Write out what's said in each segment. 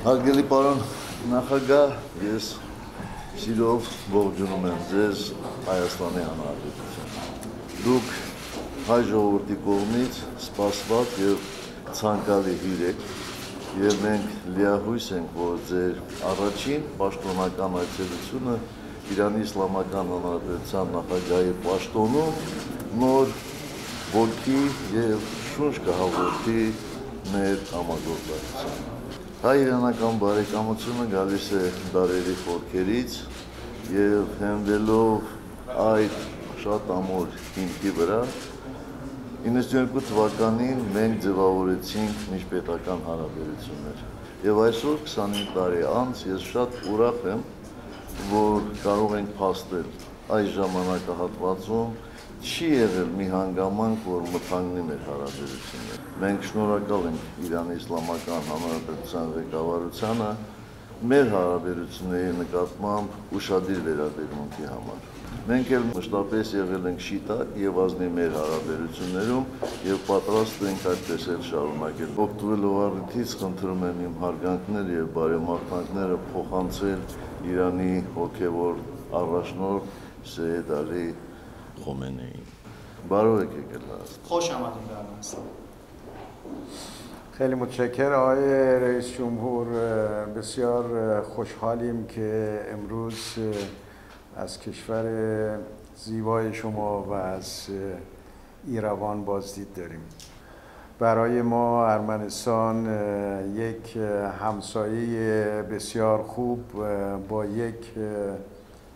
Հարգելի պարոն նախագահ, ես սիրով ողջունում եմ ձեզ Հայաստանի Հանրապետություն։ Դուք հայ ժողովրդի կողմից սպասված եւ ցանկալի հյուր եք, եւ մենք լիահույս ենք, որ ձեր առաջին պաշտոնական այցելությունը Իրանի Իսլամական Հանրապետության նախագահի պաշտոնում նոր ոգի եւ շունչ կհաղորդի մեր համագործակցությանը։ Հայ-իրանական բարեկամությունը գալիս է դարերի խորքերից եւ հենվելով այդ շատ ամուր հիմքի վրա 92 թվականին մենք ձևավորեցինք միջպետական հարաբերություններ եւ այսօր 25 տարի անց ես շատ ուրախ եմ, որ կարող ենք փաստել այս ժամանակահատվածում չի եղել մի հանգամանք, որ մթանգնի մեր հարաբերությունները։ Մենք շնորհակալ ենք Իրանի Իսլամական Հանրապետության ղեկավարությանը մեր հարաբերությունների նկատմամբ ուշադիր վերաբերմունքի համար։ Մենք էլ մշտապես եղել ենք շիտակ եւ ազնիվ մեր հարաբերություններում եւ պատրաստ ենք այդպես էլ շարունակել։ Օգտվելով առիթից խնդրում եմ իմ հարգանքները եւ բարեմաղթանքները փոխանցել Իրանի հոգեվոր առաջնորդ Սեյեդ Ալի Խոմեյնիին։ Բարով եք եկել Հայաստան։ خوش آمدید به افغانستان. خیلی متشکرم آقای رئیس جمهور. بسیار خوشحالیم که امروز از کشور زیبای شما و از ایروان بازدید داریم. برای ما ارمنستان یک همسایه بسیار خوب با یک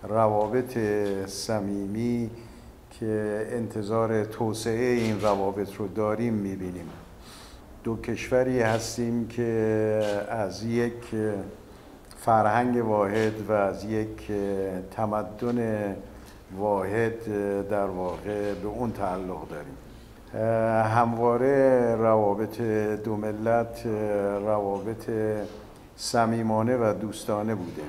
روابط صمیمی که انتظار توسعه این روابط رو داریم می‌بینیم. دو کشوری هستیم که از یک فرهنگ واحد و از یک تمدن واحد در واقع به اون تعلق داریم. همواره روابط دو ملت روابط صمیمانه و دوستانه بوده.